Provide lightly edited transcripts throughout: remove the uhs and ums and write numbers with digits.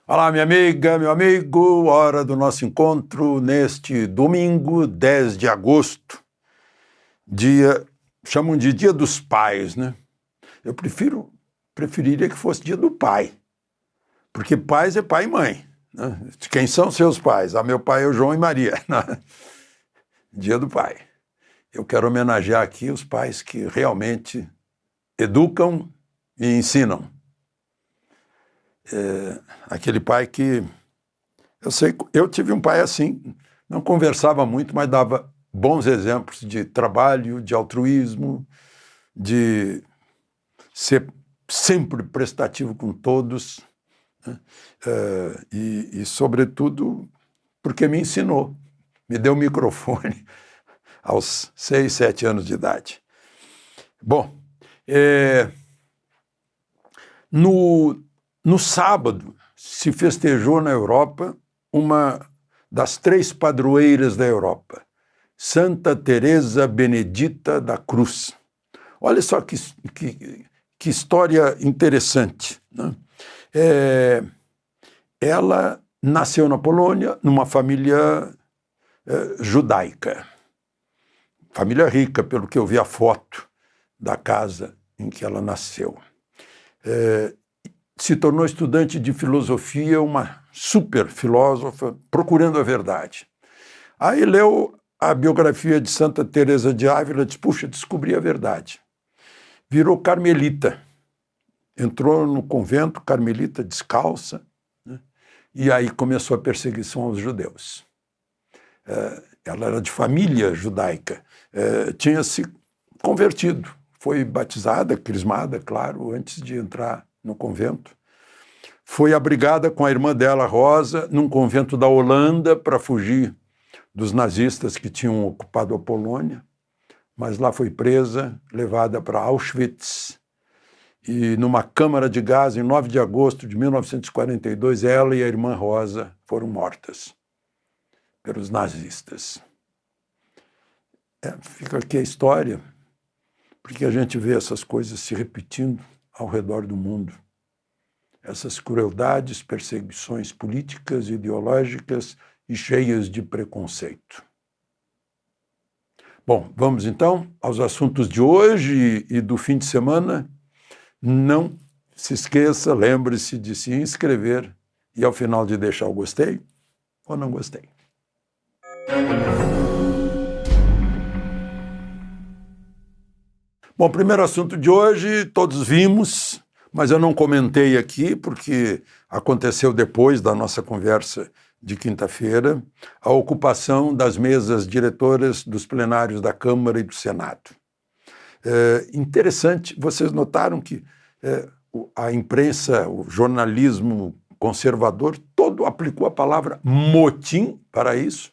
Olá, minha amiga, meu amigo, hora do nosso encontro neste domingo, 10 de agosto, chamam de Dia dos Pais, né? Eu preferiria que fosse Dia do Pai, porque pais é pai e mãe, né? Quem são seus pais? Meu pai é o João e Maria, né? Dia do Pai. Eu quero homenagear aqui os pais que realmente educam e ensinam. Aquele pai que... Eu tive um pai assim, não conversava muito, mas dava bons exemplos de trabalho, de altruísmo, de ser sempre prestativo com todos, né? Sobretudo, porque me ensinou, me deu o microfone aos 6, 7 anos de idade. Bom, no sábado se festejou na Europa uma das 3 padroeiras da Europa, Santa Teresa Benedita da Cruz. Olha só que história interessante, né? Ela nasceu na Polônia, numa família judaica. Família rica, pelo que eu vi a foto da casa em que ela nasceu. Se tornou estudante de filosofia, uma super filósofa, procurando a verdade. Aí leu a biografia de Santa Teresa de Ávila e disse, puxa, descobri a verdade. Virou carmelita, entrou no convento carmelita descalça, né? E aí começou a perseguição aos judeus. Ela era de família judaica, tinha se convertido, foi batizada, crismada, claro, antes de entrar no convento. Foi abrigada com a irmã dela, Rosa, num convento da Holanda para fugir dos nazistas que tinham ocupado a Polônia, mas lá foi presa, levada para Auschwitz, e numa câmara de gás, em 9 de agosto de 1942, ela e a irmã Rosa foram mortas pelos nazistas. Fica aqui a história, porque a gente vê essas coisas se repetindo ao redor do mundo. Essas crueldades, perseguições políticas, ideológicas e cheias de preconceito. Bom, vamos então aos assuntos de hoje e do fim de semana. Não se esqueça, lembre-se de se inscrever e ao final de deixar o gostei ou não gostei. Bom, primeiro assunto de hoje, todos vimos, mas eu não comentei aqui porque aconteceu depois da nossa conversa de quinta-feira, a ocupação das mesas diretoras dos plenários da Câmara e do Senado. Interessante, vocês notaram que a imprensa, o jornalismo conservador, todo aplicou a palavra motim para isso.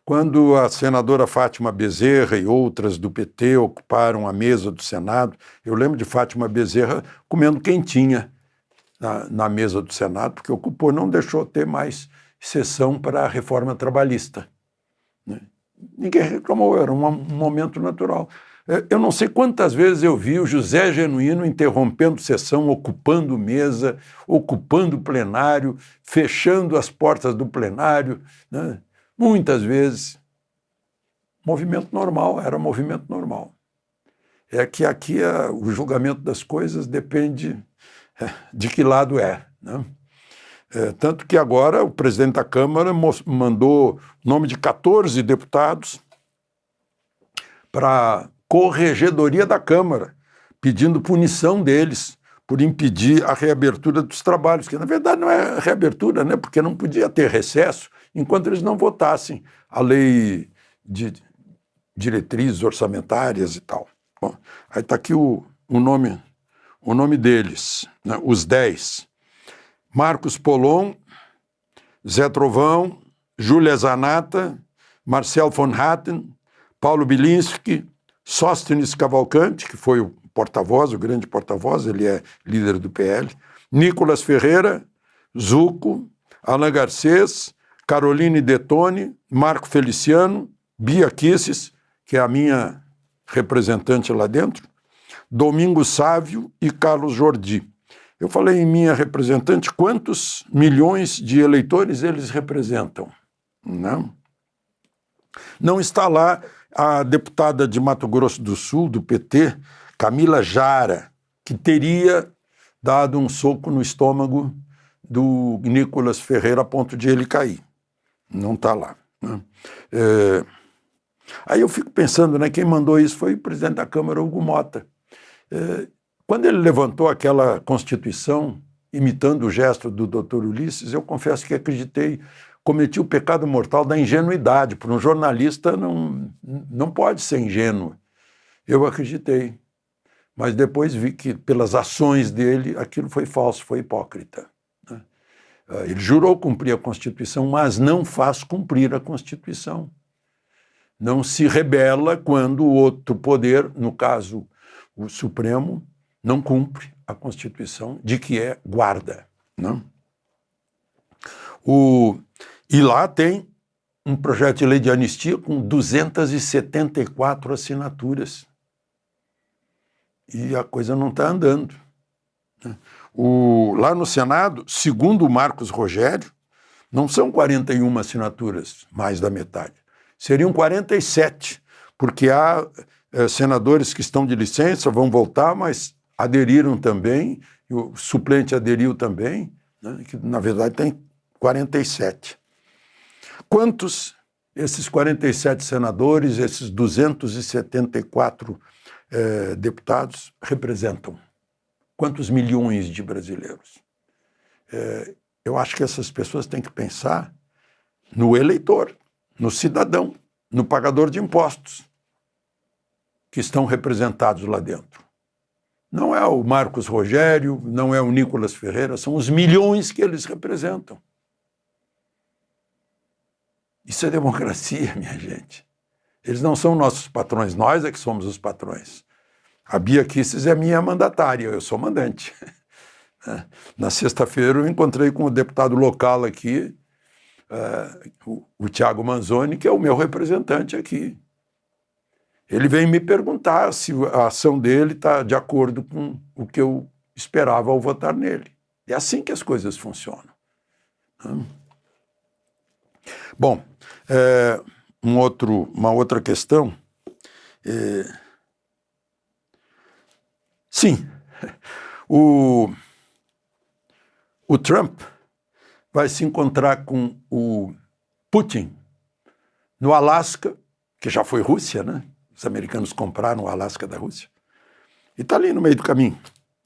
Quando a senadora Fátima Bezerra e outras do PT ocuparam a mesa do Senado, eu lembro de Fátima Bezerra comendo quentinha na mesa do Senado, porque ocupou, não deixou ter mais sessão para a reforma trabalhista, né? Ninguém reclamou, era um momento natural. Eu não sei quantas vezes eu vi o José Genuíno interrompendo sessão, ocupando mesa, ocupando plenário, fechando as portas do plenário, né? Muitas vezes. Movimento normal, era movimento normal. É que aqui o julgamento das coisas depende de que lado né? Tanto que agora o presidente da Câmara mandou o nome de 14 deputados para a corregedoria da Câmara, pedindo punição deles por impedir a reabertura dos trabalhos, que na verdade não é reabertura, né? Porque não podia ter recesso enquanto eles não votassem a lei de diretrizes orçamentárias e tal. Bom, aí está aqui o nome deles, né? Os 10. Marcos Polon, Zé Trovão, Júlia Zanata, Marcel von Hatten, Paulo Bilinski, Sóstenes Cavalcante, que foi o porta-voz, o grande porta-voz, ele é líder do PL, Nicolas Ferreira, Zucco, Alain Garcês, Caroline Detone, Marco Feliciano, Bia Kisses, que é a minha representante lá dentro, Domingos Sávio e Carlos Jordi. Eu falei em minha representante, quantos milhões de eleitores eles representam? Não está lá a deputada de Mato Grosso do Sul, do PT, Camila Jara, que teria dado um soco no estômago do Nicolas Ferreira a ponto de ele cair. Não está lá. Aí eu fico pensando, quem mandou isso foi o presidente da Câmara, Hugo Mota. Quando ele levantou aquela Constituição, imitando o gesto do doutor Ulisses, eu confesso que acreditei, cometi o pecado mortal da ingenuidade. Para um jornalista não pode ser ingênuo. Eu acreditei. Mas depois vi que, pelas ações dele, aquilo foi falso, foi hipócrita. Ele jurou cumprir a Constituição, mas não faz cumprir a Constituição. Não se rebela quando o outro poder, no caso o Supremo, não cumpre a Constituição de que é guarda. E lá tem um projeto de lei de anistia com 274 assinaturas. E a coisa não está andando. Lá no Senado, segundo o Marcos Rogério, não são 41 assinaturas, mais da metade. Seriam 47, porque há senadores que estão de licença, vão voltar, mas aderiram também, e o suplente aderiu também, que na verdade tem 47. Quantos esses 47 senadores, esses 274 deputados representam? Quantos milhões de brasileiros? Eu acho que essas pessoas têm que pensar no eleitor, no cidadão, no pagador de impostos que estão representados lá dentro. Não é o Marcos Rogério, não é o Nicolas Ferreira, são os milhões que eles representam. Isso é democracia, minha gente. Eles não são nossos patrões, nós é que somos os patrões. A Bia Kicis é minha mandatária, eu sou mandante. Na sexta-feira eu encontrei com o deputado local aqui, o Thiago Manzoni, que é o meu representante aqui. Ele veio me perguntar se a ação dele está de acordo com o que eu esperava ao votar nele. É assim que as coisas funcionam. Bom, uma outra questão. Sim, o Trump vai se encontrar com o Putin no Alasca, que já foi Rússia, Os americanos compraram o Alasca da Rússia. E está ali no meio do caminho,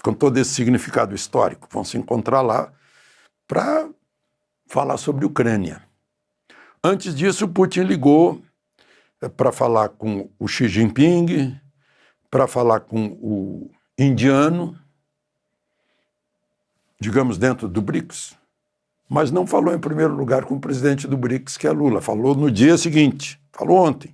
com todo esse significado histórico. Vão se encontrar lá para falar sobre Ucrânia. Antes disso, o Putin ligou para falar com o Xi Jinping, para falar com o indiano, digamos, dentro do BRICS, mas não falou em primeiro lugar com o presidente do BRICS, que é Lula. Falou no dia seguinte, falou ontem.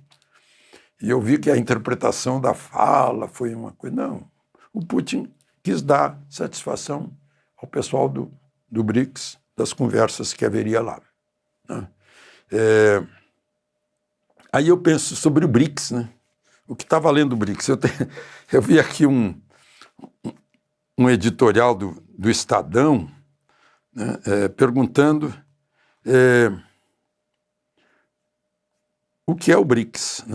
E eu vi que a interpretação da fala foi uma coisa... Não, o Putin quis dar satisfação ao pessoal do BRICS, das conversas que haveria lá. Aí eu penso sobre o BRICS, O que está valendo o BRICS? Eu vi aqui um editorial do Estadão, perguntando o que é o BRICS,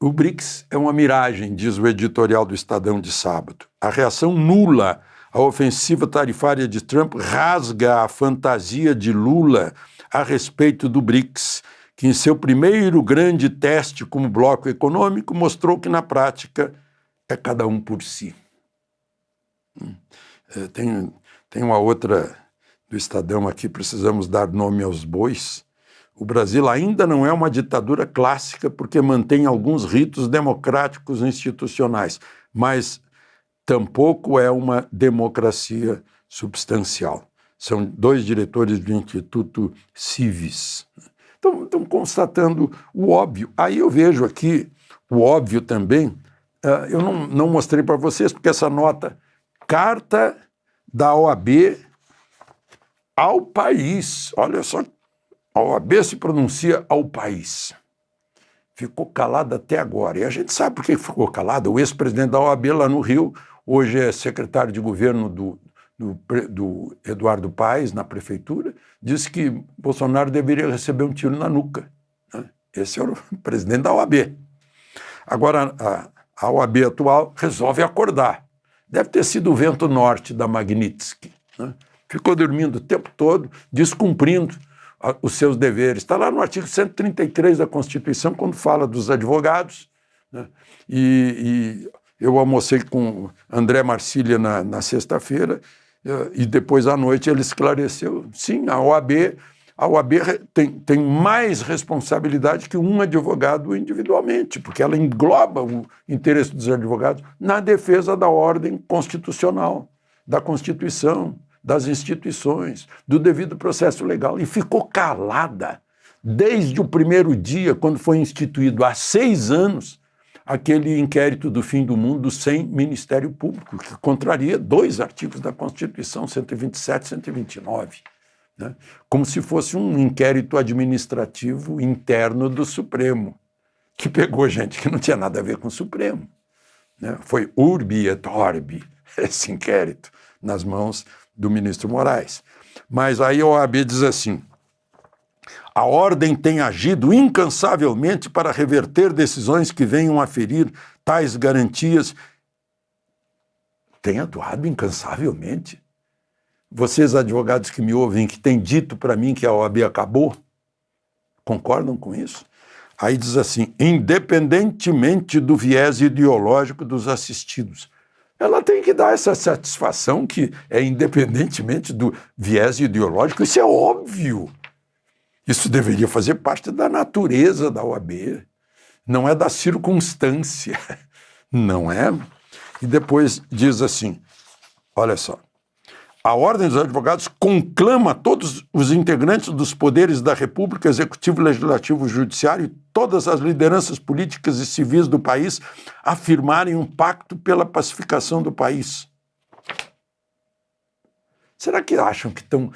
O BRICS é uma miragem, diz o editorial do Estadão de sábado. A reação nula à ofensiva tarifária de Trump rasga a fantasia de Lula a respeito do BRICS, que em seu primeiro grande teste como bloco econômico mostrou que na prática é cada um por si. Tem uma outra do Estadão aqui, precisamos dar nome aos bois. O Brasil ainda não é uma ditadura clássica porque mantém alguns ritos democráticos institucionais, mas tampouco é uma democracia substancial. São dois diretores do Instituto Civis. Estão constatando o óbvio. Aí eu vejo aqui o óbvio também. Eu não mostrei para vocês, porque essa nota, carta da OAB ao país. Olha só, a OAB se pronuncia ao país. Ficou calada até agora. E a gente sabe por que ficou calada. O ex-presidente da OAB lá no Rio hoje é secretário de governo do Eduardo Paes, na prefeitura, disse que Bolsonaro deveria receber um tiro na nuca, né? Esse é o presidente da OAB. Agora, a OAB atual resolve acordar. Deve ter sido o vento norte da Magnitsky, né? Ficou dormindo o tempo todo, descumprindo os seus deveres. Está lá no artigo 133 da Constituição, quando fala dos advogados, né? E eu almocei com André Marcília na sexta-feira, e depois à noite ele esclareceu, sim, a OAB tem mais responsabilidade que um advogado individualmente, porque ela engloba o interesse dos advogados na defesa da ordem constitucional, da Constituição, das instituições, do devido processo legal. E ficou calada desde o primeiro dia, quando foi instituído há 6 anos, aquele inquérito do fim do mundo sem Ministério Público, que contraria 2 artigos da Constituição, 127 e 129. Né? Como se fosse um inquérito administrativo interno do Supremo, que pegou gente que não tinha nada a ver com o Supremo, né? Foi urbi et orbi esse inquérito nas mãos do ministro Moraes. Mas aí a OAB diz assim: a ordem tem agido incansavelmente para reverter decisões que venham a ferir tais garantias. Tem atuado incansavelmente? Vocês, advogados que me ouvem, que têm dito para mim que a OAB acabou, concordam com isso? Aí diz assim: independentemente do viés ideológico dos assistidos. Ela tem que dar essa satisfação que é independentemente do viés ideológico. Isso é óbvio. Isso deveria fazer parte da natureza da OAB. Não é da circunstância. Não é? E depois diz assim, olha só. A Ordem dos Advogados conclama todos os integrantes dos poderes da República, Executivo, Legislativo, Judiciário e todas as lideranças políticas e civis do país a firmarem um pacto pela pacificação do país. Será que acham que estão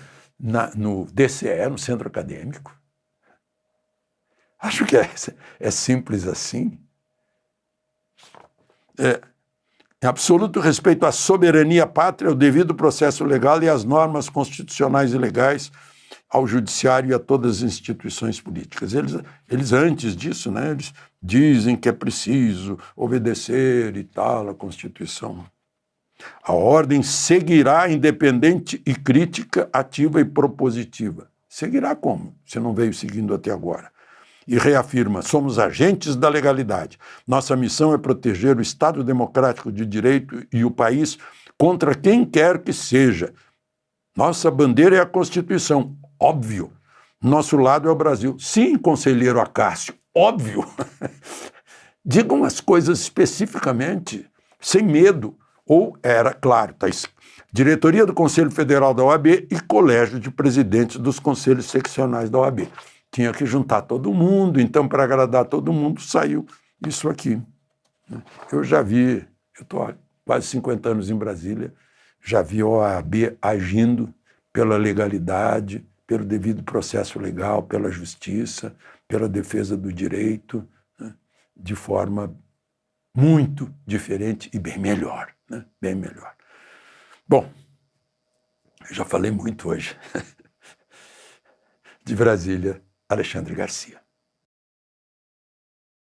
no DCE, no centro acadêmico? Acho que é simples assim. Em absoluto respeito à soberania pátria, ao devido processo legal e às normas constitucionais e legais, ao judiciário e a todas as instituições políticas. Eles antes disso, né, eles dizem que é preciso obedecer e tal à Constituição. A ordem seguirá independente e crítica, ativa e propositiva. Seguirá como? Se não veio seguindo até agora. E reafirma: somos agentes da legalidade. Nossa missão é proteger o Estado democrático de direito e o país contra quem quer que seja. Nossa bandeira é a Constituição, óbvio. Nosso lado é o Brasil. Sim, conselheiro Acácio, óbvio. Digam as coisas especificamente, sem medo. Ou era, claro, tá isso. Diretoria do Conselho Federal da OAB e Colégio de Presidentes dos Conselhos Seccionais da OAB. Tinha que juntar todo mundo, então, para agradar todo mundo, saiu isso aqui. Eu já vi, eu estou há quase 50 anos em Brasília, já vi a OAB agindo pela legalidade, pelo devido processo legal, pela justiça, pela defesa do direito, né, de forma muito diferente e bem melhor, né, bem melhor. Bom, eu já falei muito hoje. De Brasília, Alexandre Garcia.